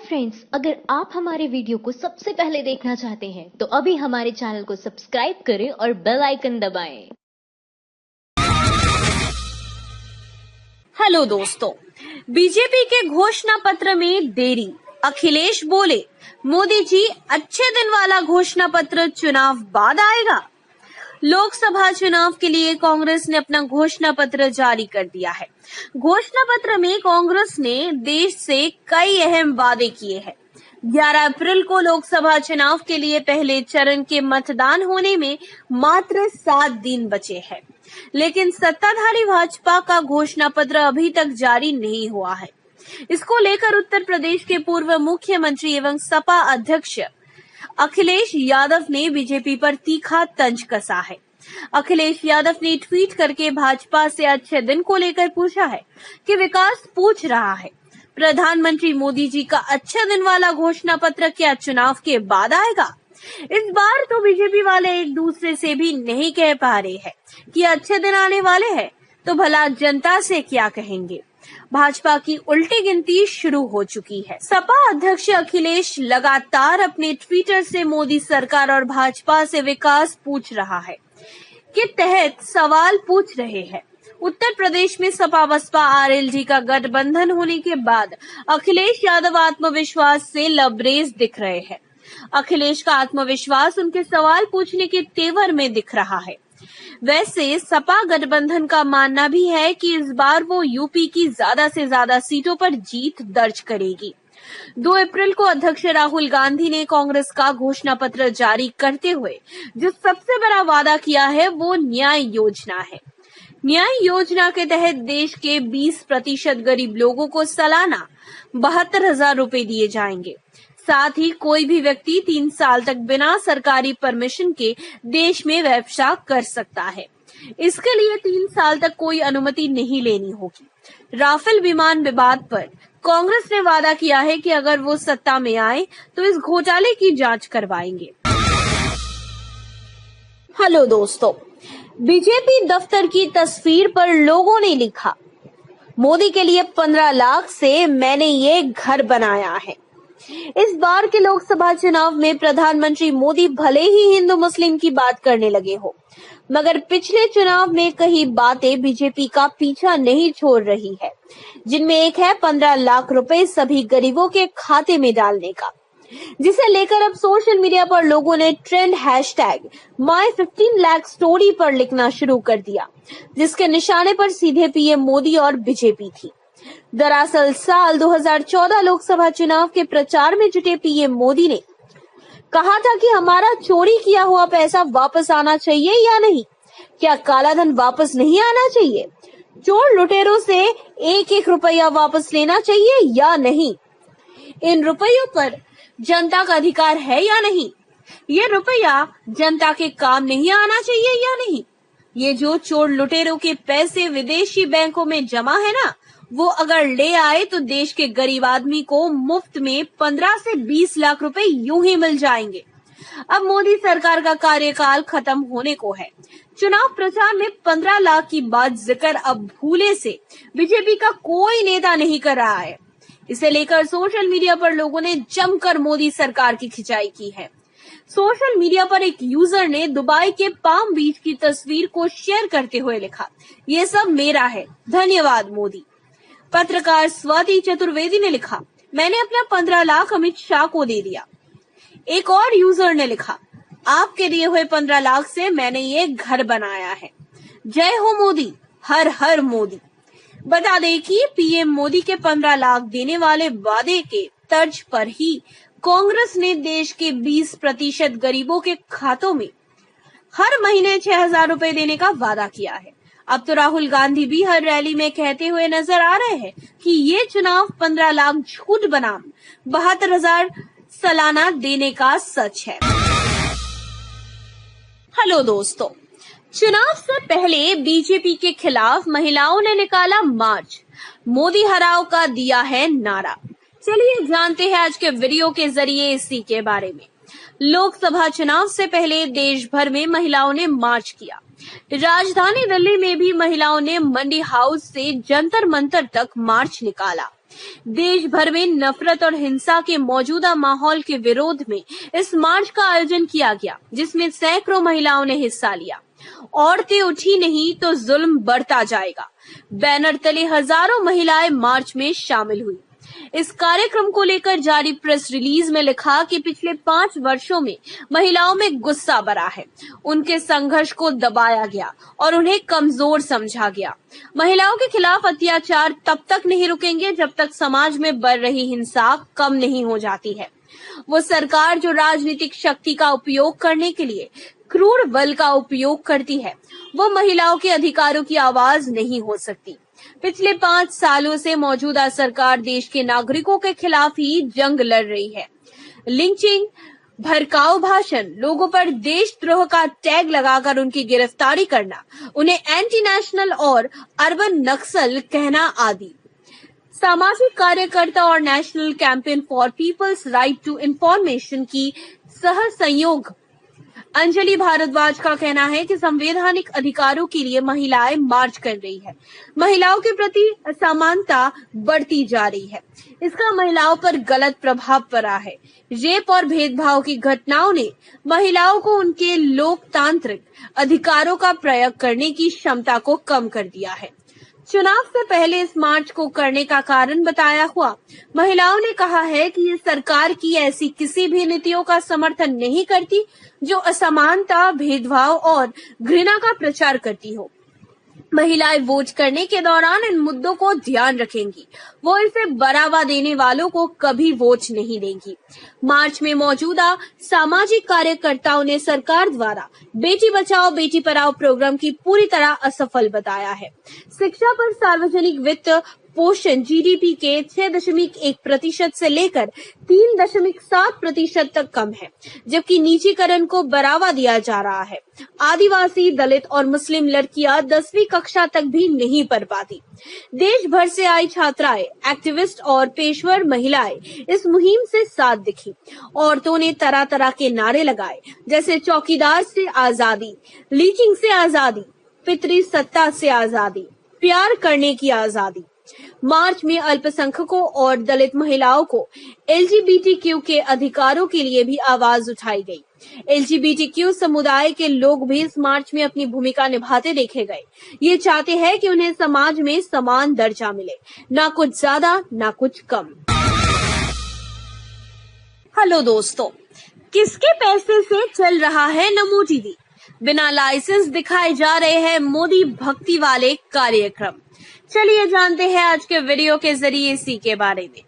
Friends, अगर आप हमारे वीडियो को सबसे पहले देखना चाहते हैं तो अभी हमारे चैनल को सब्सक्राइब करें और बेल आइकन दबाएं। हेलो दोस्तों, बीजेपी के घोषणा पत्र में देरी। अखिलेश बोले, मोदी जी अच्छे दिन वाला घोषणा पत्र चुनाव बाद आएगा। लोकसभा चुनाव के लिए कांग्रेस ने अपना घोषणा पत्र जारी कर दिया है। घोषणा पत्र में कांग्रेस ने देश से कई अहम वादे किए हैं। 11 अप्रैल को लोकसभा चुनाव के लिए पहले चरण के मतदान होने में मात्र 7 दिन बचे हैं, लेकिन सत्ताधारी भाजपा का घोषणा पत्र अभी तक जारी नहीं हुआ है। इसको लेकर उत्तर प्रदेश के पूर्व मुख्यमंत्री एवं सपा अध्यक्ष अखिलेश यादव ने बीजेपी पर तीखा तंज कसा है। अखिलेश यादव ने ट्वीट करके भाजपा से अच्छे दिन को लेकर पूछा है कि विकास पूछ रहा है, प्रधानमंत्री मोदी जी का अच्छे दिन वाला घोषणा पत्र क्या चुनाव के बाद आएगा? इस बार तो बीजेपी वाले एक दूसरे से भी नहीं कह पा रहे हैं कि अच्छे दिन आने वाले हैं, तो भला जनता से क्या कहेंगे? भाजपा की उल्टी गिनती शुरू हो चुकी है। सपा अध्यक्ष अखिलेश लगातार अपने ट्विटर से मोदी सरकार और भाजपा से विकास पूछ रहा है के तहत सवाल पूछ रहे हैं। उत्तर प्रदेश में सपा बसपा आरएलडी का गठबंधन होने के बाद अखिलेश यादव आत्मविश्वास से लबरेज दिख रहे हैं। अखिलेश का आत्मविश्वास उनके सवाल पूछने के तेवर में दिख रहा है। वैसे सपा गठबंधन का मानना भी है कि इस बार वो यूपी की ज्यादा से ज्यादा सीटों पर जीत दर्ज करेगी। 2 अप्रैल को अध्यक्ष राहुल गांधी ने कांग्रेस का घोषणा पत्र जारी करते हुए जो सबसे बड़ा वादा किया है वो न्याय योजना है। न्याय योजना के तहत देश के 20% गरीब लोगों को सालाना 72,000 रुपए दिए जाएंगे। साथ ही कोई भी व्यक्ति 3 साल तक बिना सरकारी परमिशन के देश में व्यवसाय कर सकता है। इसके लिए 3 साल तक कोई अनुमति नहीं लेनी होगी। राफेल विमान विवाद पर कांग्रेस ने वादा किया है कि अगर वो सत्ता में आए तो इस घोटाले की जांच करवाएंगे। हेलो दोस्तों, बीजेपी दफ्तर की तस्वीर पर लोगों ने लिखा, मोदी के लिए 15 लाख से मैंने ये घर बनाया है। इस बार के लोकसभा चुनाव में प्रधानमंत्री मोदी भले ही हिंदू मुस्लिम की बात करने लगे हो, मगर पिछले चुनाव में कई बातें बीजेपी का पीछा नहीं छोड़ रही है, जिनमें एक है 15 लाख रुपए सभी गरीबों के खाते में डालने का, जिसे लेकर अब सोशल मीडिया पर लोगों ने trend hashtag My15 lakh story पर लिखना शुरू कर दिया, जिसके निशाने पर सीधे पीएम मोदी और बीजेपी थी। दरअसल साल 2014 लोकसभा चुनाव के प्रचार में जुटे पीएम मोदी ने कहा था कि हमारा चोरी किया हुआ पैसा वापस आना चाहिए या नहीं, क्या काला धन वापस नहीं आना चाहिए, चोर लुटेरों से 1-1 रुपया वापस लेना चाहिए या नहीं, इन रुपयों पर जनता का अधिकार है या नहीं, ये रुपया जनता के काम नहीं आना चाहिए या नहीं, ये जो चोर लुटेरों के पैसे विदेशी बैंकों में जमा है ना, वो अगर ले आए तो देश के गरीब आदमी को मुफ्त में 15 से 20 लाख रुपए यूं ही मिल जाएंगे। अब मोदी सरकार का कार्यकाल खत्म होने को है। चुनाव प्रचार में 15 लाख की बात जिक्र अब भूले से बीजेपी का कोई नेता नहीं कर रहा है। इसे लेकर सोशल मीडिया पर लोगों ने जमकर मोदी सरकार की खिंचाई की है। सोशल मीडिया पर एक यूजर ने दुबई के पाम बीच की तस्वीर को शेयर करते हुए लिखा, ये सब मेरा है, धन्यवाद मोदी। पत्रकार स्वाति चतुर्वेदी ने लिखा, मैंने अपना 15 लाख अमित शाह को दे दिया। एक और यूजर ने लिखा, आपके दिए हुए 15 लाख से मैंने ये घर बनाया है। जय हो मोदी, हर हर मोदी। बता दें कि पीएम मोदी के 15 लाख देने वाले वादे के तर्ज पर ही कांग्रेस ने देश के 20% गरीबों के खातों में हर महीने 6,000 रुपए देने का वादा किया है। अब तो राहुल गांधी भी हर रैली में कहते हुए नजर आ रहे हैं कि ये चुनाव 15 लाख झूठ बनाम 72,000 सालाना देने का सच है। हेलो दोस्तों, चुनाव से पहले बीजेपी के खिलाफ महिलाओं ने निकाला मार्च, मोदी हराओ का दिया है नारा। चलिए जानते हैं आज के वीडियो के जरिए इसी के बारे में। लोकसभा चुनाव से पहले देश भर में महिलाओं ने मार्च किया। राजधानी दिल्ली में भी महिलाओं ने मंडी हाउस से जंतर मंतर तक मार्च निकाला। देश भर में नफरत और हिंसा के मौजूदा माहौल के विरोध में इस मार्च का आयोजन किया गया, जिसमें सैकड़ों महिलाओं ने हिस्सा लिया। औरतें उठी नहीं तो जुल्म बढ़ता जाएगा बैनर तले हजारों महिलाएं मार्च में शामिल हुई। इस कार्यक्रम को लेकर जारी प्रेस रिलीज में लिखा कि पिछले 5 वर्षों में महिलाओं में गुस्सा भरा है, उनके संघर्ष को दबाया गया और उन्हें कमजोर समझा गया। महिलाओं के खिलाफ अत्याचार तब तक नहीं रुकेंगे जब तक समाज में बढ़ रही हिंसा कम नहीं हो जाती है। वो सरकार जो राजनीतिक शक्ति का उपयोग करने के लिए क्रूर बल का उपयोग करती है, वो महिलाओं के अधिकारों की आवाज नहीं हो सकती। पिछले 5 सालों से मौजूदा सरकार देश के नागरिकों के खिलाफ ही जंग लड़ रही है। लिंचिंग, भड़काऊ भाषण, लोगों पर देशद्रोह का टैग लगाकर उनकी गिरफ्तारी करना, उन्हें एंटी नेशनल और अर्बन नक्सल कहना आदि। सामाजिक कार्यकर्ता और national campaign for people's right to information की सह संयोग अंजलि भारद्वाज का कहना है कि संवैधानिक अधिकारों के लिए महिलाएं मार्च कर रही है। महिलाओं के प्रति असमानता बढ़ती जा रही है, इसका महिलाओं पर गलत प्रभाव पड़ा है। रेप और भेदभाव की घटनाओं ने महिलाओं को उनके लोकतांत्रिक अधिकारों का प्रयोग करने की क्षमता को कम कर दिया है। चुनाव से पहले इस मार्च को करने का कारण बताया हुआ महिलाओं ने कहा है कि ये सरकार की ऐसी किसी भी नीतियों का समर्थन नहीं करती जो असमानता, भेदभाव और घृणा का प्रचार करती हो। महिलाएं वोट करने के दौरान इन मुद्दों को ध्यान रखेंगी, वो इसे बढ़ावा देने वालों को कभी वोट नहीं देंगी। मार्च में मौजूदा सामाजिक कार्यकर्ताओं ने सरकार द्वारा बेटी बचाओ बेटी पढ़ाओ प्रोग्राम की पूरी तरह असफल बताया है। शिक्षा पर सार्वजनिक वित्त पोषण जीडीपी के 6.1% से लेकर 3.7% तक कम है, जबकि निजीकरण को बढ़ावा दिया जा रहा है। आदिवासी, दलित और मुस्लिम लड़कियां 10वीं कक्षा तक भी नहीं पढ़ पाती। देश भर से आई छात्राएं, एक्टिविस्ट और पेशवर महिलाएं इस मुहिम से साथ दिखी। औरतों ने तरह तरह के नारे लगाए, जैसे चौकीदार से आजादी, लीचिंग से आजादी, पितरी सत्ता से आजादी, प्यार करने की आजादी। मार्च में अल्पसंख्यकों और दलित महिलाओं को एलजीबीटीक्यू के अधिकारों के लिए भी आवाज उठाई गई। एलजीबीटीक्यू समुदाय के लोग भी इस मार्च में अपनी भूमिका निभाते देखे गए। ये चाहते हैं कि उन्हें समाज में समान दर्जा मिले, ना कुछ ज्यादा ना कुछ कम। हेलो दोस्तों, किसके पैसे से चल रहा है नमो टीवी? बिना लाइसेंस दिखाए जा रहे हैं मोदी भक्ति वाले कार्यक्रम। चलिए जानते हैं आज के वीडियो के जरिए इसी के बारे में।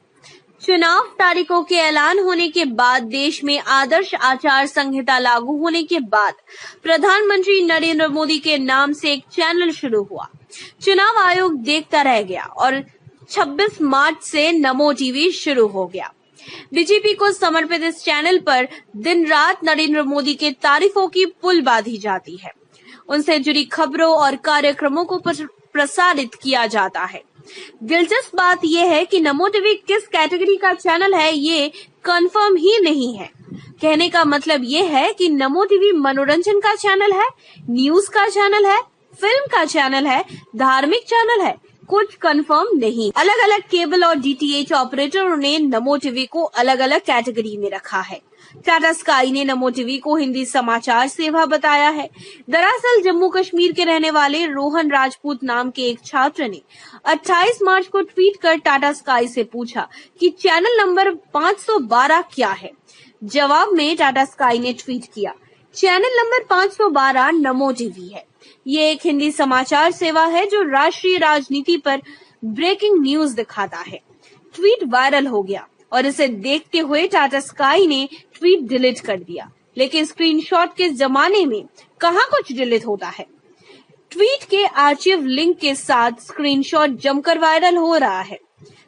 चुनाव तारीखों के ऐलान होने के बाद देश में आदर्श आचार संहिता लागू होने के बाद प्रधानमंत्री नरेंद्र मोदी के नाम से एक चैनल शुरू हुआ। चुनाव आयोग देखता रह गया और 26 मार्च से नमो टीवी शुरू हो गया। बीजेपी को समर्पित इस चैनल पर दिन रात नरेंद्र मोदी के तारीफों की पुल बांधी जाती है। उनसे जुड़ी खबरों और कार्यक्रमों को प्रसारित किया जाता है। दिलचस्प बात यह है कि नमो टीवी किस कैटेगरी का चैनल है ये कंफर्म ही नहीं है। कहने का मतलब ये है कि नमो टीवी मनोरंजन का चैनल है, न्यूज का चैनल है, फिल्म का चैनल है, धार्मिक चैनल है, कुछ कंफर्म नहीं। अलग अलग केबल और डीटीएच ऑपरेटरों ने नमो टीवी को अलग अलग कैटेगरी में रखा है। टाटा स्काई ने नमो टीवी को हिंदी समाचार सेवा बताया है। दरअसल जम्मू कश्मीर के रहने वाले रोहन राजपूत नाम के एक छात्र ने 28 मार्च को ट्वीट कर टाटा स्काई से पूछा कि चैनल नंबर 512 क्या है। जवाब में टाटा स्काई ने ट्वीट किया, चैनल नंबर 512 नमो टीवी है। ये एक हिंदी समाचार सेवा है जो राष्ट्रीय राजनीति पर ब्रेकिंग न्यूज दिखाता है। ट्वीट वायरल हो गया और इसे देखते हुए टाटा स्काई ने ट्वीट डिलीट कर दिया, लेकिन स्क्रीनशॉट के जमाने में कहाँ कुछ डिलीट होता है। ट्वीट के आर्चिव लिंक के साथ स्क्रीनशॉट जमकर वायरल हो रहा है।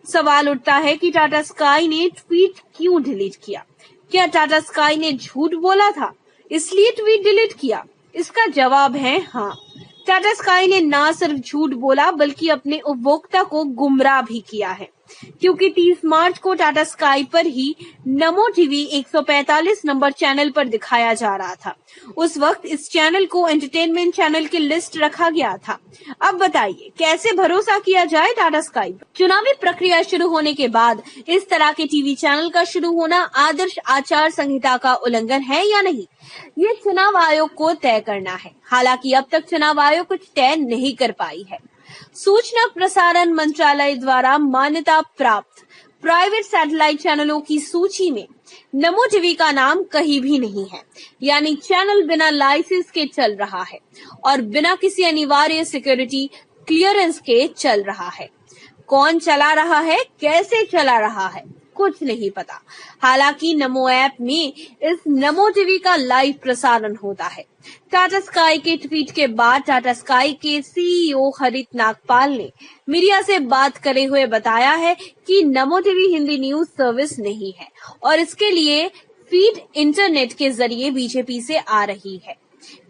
सवाल उठता है कि टाटा स्काई ने ट्वीट क्यों डिलीट किया? क्या टाटा स्काई ने झूठ बोला था इसलिए ट्वीट डिलीट किया? इसका जवाब है हाँ। टाटा स्काई ने न सिर्फ झूठ बोला बल्कि अपने उपभोक्ता को गुमराह भी किया है। क्योंकि 30 मार्च को टाटा स्काई पर ही नमो टीवी 145 नंबर चैनल पर दिखाया जा रहा था। उस वक्त इस चैनल को एंटरटेनमेंट चैनल की लिस्ट रखा गया था। अब बताइए कैसे भरोसा किया जाए टाटा स्काई पर? चुनावी प्रक्रिया शुरू होने के बाद इस तरह के टीवी चैनल का शुरू होना आदर्श आचार संहिता का उल्लंघन है या नहीं, ये चुनाव आयोग को तय करना है। हालांकि अब तक चुनाव आयोग कुछ तय नहीं कर पाई है। सूचना प्रसारण मंत्रालय द्वारा मान्यता प्राप्त प्राइवेट सैटेलाइट चैनलों की सूची में नमो टीवी का नाम कहीं भी नहीं है, यानी चैनल बिना लाइसेंस के चल रहा है और बिना किसी अनिवार्य सिक्योरिटी क्लियरेंस के चल रहा है। कौन चला रहा है, कैसे चला रहा है, कुछ नहीं पता। हालांकि नमो ऐप में इस नमो टीवी का लाइव प्रसारण होता है। टाटा स्काई के ट्वीट के बाद टाटा स्काई के सीईओ हरित नागपाल ने मीडिया से बात करते हुए बताया है कि नमो टीवी हिंदी न्यूज सर्विस नहीं है और इसके लिए फीड इंटरनेट के जरिए बीजेपी से आ रही है।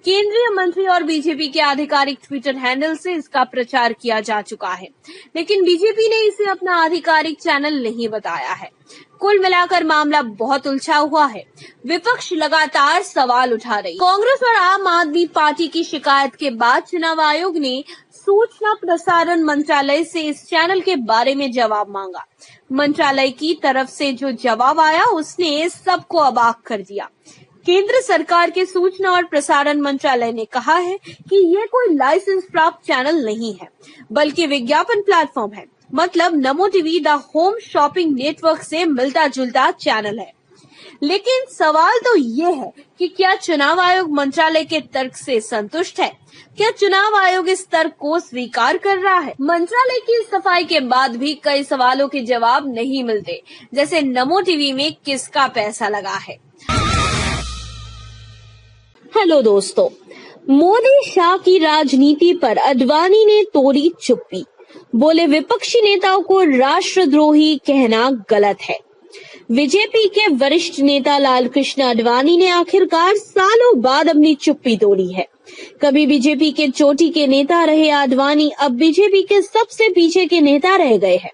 केंद्रीय मंत्री और बीजेपी के आधिकारिक ट्विटर हैंडल से इसका प्रचार किया जा चुका है, लेकिन बीजेपी ने इसे अपना आधिकारिक चैनल नहीं बताया है। कुल मिलाकर मामला बहुत उलझा हुआ है। विपक्ष लगातार सवाल उठा रही। कांग्रेस और आम आदमी पार्टी की शिकायत के बाद चुनाव आयोग ने सूचना प्रसारण मंत्रालय से इस चैनल के बारे में जवाब मांगा। मंत्रालय की तरफ से जो जवाब आया उसने सबको अवाक कर दिया। केंद्र सरकार के सूचना और प्रसारण मंत्रालय ने कहा है कि ये कोई लाइसेंस प्राप्त चैनल नहीं है, बल्कि विज्ञापन प्लेटफॉर्म है। मतलब नमो TV the home shopping network से मिलता जुलता चैनल है। लेकिन सवाल तो ये है कि क्या चुनाव आयोग मंत्रालय के तर्क से संतुष्ट है? क्या चुनाव आयोग इस तर्क को स्वीकार कर रहा है? मंत्रालय की सफाई के बाद भी कई सवालों के जवाब नहीं मिलते, जैसे नमो टीवी में किसका पैसा लगा है। हेलो दोस्तों, मोदी शाह की राजनीति पर आडवाणी ने तोड़ी चुप्पी। बोले विपक्षी नेताओं को राष्ट्रद्रोही कहना गलत है। बीजेपी के वरिष्ठ नेता लालकृष्ण आडवाणी ने आखिरकार सालों बाद अपनी चुप्पी तोड़ी है। कभी बीजेपी के चोटी के नेता रहे आडवाणी अब बीजेपी के सबसे पीछे के नेता रह गए हैं।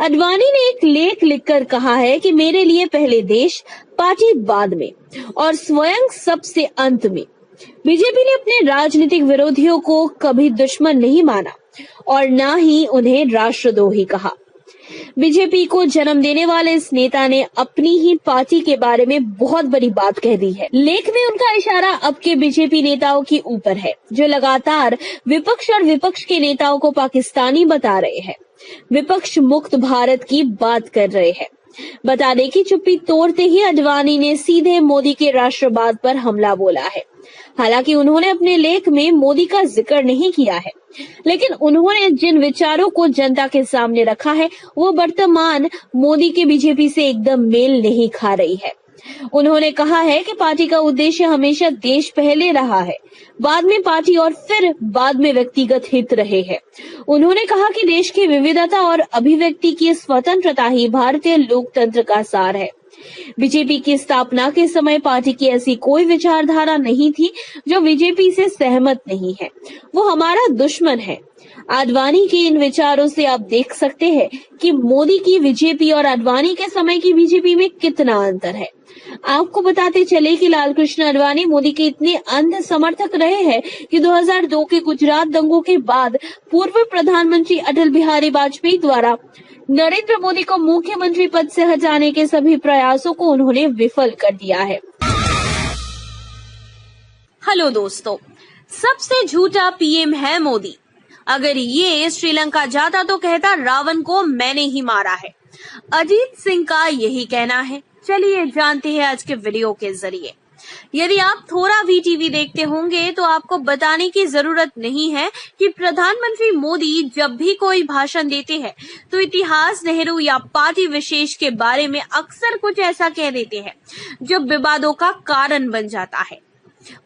आडवाणी ने एक लेख लिखकर कहा है कि मेरे लिए पहले देश, पार्टी बाद में और स्वयं सबसे अंत में। बीजेपी ने अपने राजनीतिक विरोधियों को कभी दुश्मन नहीं माना और न ही उन्हें राष्ट्रद्रोही कहा। बीजेपी को जन्म देने वाले इस नेता ने अपनी ही पार्टी के बारे में बहुत बड़ी बात कह दी है। लेख में उनका इशारा अब के बीजेपी नेताओं के ऊपर है, जो लगातार विपक्ष और विपक्ष के नेताओं को पाकिस्तानी बता रहे हैं, विपक्ष मुक्त भारत की बात कर रहे हैं। बता दें कि चुप्पी तोड़ते ही आडवाणी ने सीधे मोदी के राष्ट्रवाद पर हमला बोला है। हालांकि उन्होंने अपने लेख में मोदी का जिक्र नहीं किया है, लेकिन उन्होंने जिन विचारों को जनता के सामने रखा है वो वर्तमान मोदी के बीजेपी से एकदम मेल नहीं खा रही है। उन्होंने कहा है कि पार्टी का उद्देश्य हमेशा देश पहले रहा है, बाद में पार्टी और फिर बाद में व्यक्तिगत हित रहे हैं। उन्होंने कहा कि देश की विविधता और अभिव्यक्ति की स्वतंत्रता ही भारतीय लोकतंत्र का सार है। बीजेपी की स्थापना के समय पार्टी की ऐसी कोई विचारधारा नहीं थी जो बीजेपी से सहमत नहीं है, वो हमारा दुश्मन है। आडवाणी के इन विचारों से आप देख सकते हैं कि मोदी की बीजेपी और आडवाणी के समय की बीजेपी में कितना अंतर है। आपको बताते चले कि लालकृष्ण आडवाणी मोदी के इतने अंध समर्थक रहे हैं कि 2002 के गुजरात दंगों के बाद पूर्व प्रधानमंत्री अटल बिहारी वाजपेयी द्वारा नरेंद्र मोदी को मुख्यमंत्री पद से हटाने के सभी प्रयासों को उन्होंने विफल कर दिया है। हेलो दोस्तों, सबसे झूठा पीएम है मोदी। अगर ये श्रीलंका जाता तो कहता रावण को मैंने ही मारा है। अजीत सिंह का यही कहना है। चलिए जानते हैं आज के वीडियो के जरिए। यदि आप थोड़ा भी टीवी देखते होंगे तो आपको बताने की जरूरत नहीं है कि प्रधानमंत्री मोदी जब भी कोई भाषण देते हैं तो इतिहास, नेहरू या पार्टी विशेष के बारे में अक्सर कुछ ऐसा कह देते हैं जो विवादों का कारण बन जाता है।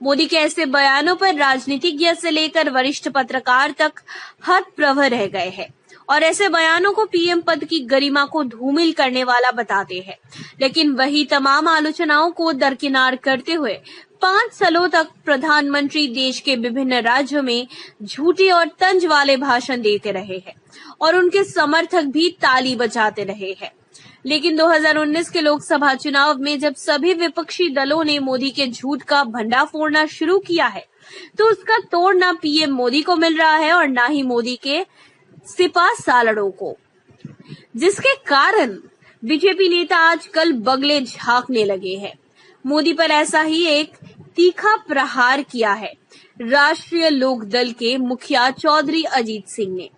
मोदी के ऐसे बयानों पर राजनीतिज्ञ से लेकर वरिष्ठ पत्रकार तक हतप्रभ रह गए हैं। और ऐसे बयानों को पीएम पद की गरिमा को धूमिल करने वाला बताते हैं। लेकिन वही तमाम आलोचनाओं को दरकिनार करते हुए 5 सालों तक प्रधानमंत्री देश के विभिन्न राज्यों में झूठे और तंज वाले भाषण देते रहे हैं और उनके समर्थक भी ताली बजाते रहे हैं। लेकिन 2019 के लोकसभा चुनाव में जब सभी विपक्षी दलों ने मोदी के झूठ का भंडा फोड़ना शुरू किया है, तो उसका तोड़ ना पीएम मोदी को मिल रहा है और ना ही मोदी के सिपा सालड़ों को, जिसके कारण बीजेपी नेता आजकल बगले झांकने लगे हैं। मोदी पर ऐसा ही एक तीखा प्रहार किया है राष्ट्रीय लोक दल के मुखिया चौधरी अजीत सिंह ने।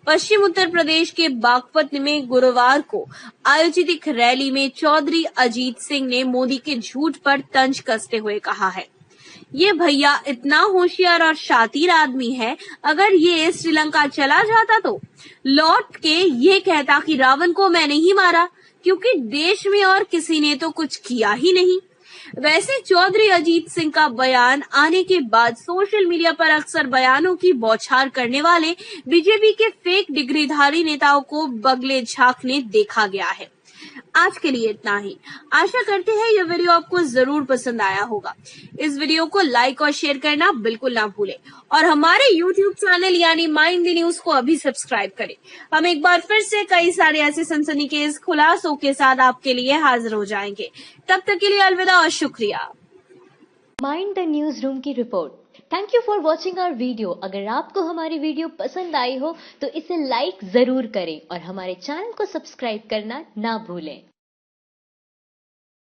पश्चिम उत्तर प्रदेश के बागपत में गुरुवार को आयोजित एक रैली में चौधरी अजीत सिंह ने मोदी के झूठ पर तंज कसते हुए कहा है, ये भैया इतना होशियार और शातिर आदमी है, अगर ये श्रीलंका चला जाता तो लौट के ये कहता कि रावण को मैंने ही मारा, क्योंकि देश में और किसी ने तो कुछ किया ही नहीं। वैसे चौधरी अजीत सिंह का बयान आने के बाद सोशल मीडिया पर अक्सर बयानों की बौछार करने वाले बीजेपी के फेक डिग्रीधारी नेताओं को बगले झांकने देखा गया है। आज के लिए इतना ही। आशा करते हैं ये वीडियो आपको जरूर पसंद आया होगा। इस वीडियो को लाइक और शेयर करना बिल्कुल ना भूलें और हमारे YouTube चैनल यानी माइंड द न्यूज को अभी सब्सक्राइब करें। हम एक बार फिर से कई सारे ऐसे सनसनीखेज खुलासों के साथ आपके लिए हाजिर हो जाएंगे। तब तक के लिए अलविदा और शुक्रिया। माइंड द न्यूज रूम की रिपोर्ट। Thank you for watching our video. अगर आपको हमारी वीडियो पसंद आई हो तो इसे लाइक जरूर करें और हमारे चैनल को सब्सक्राइब करना ना भूलें।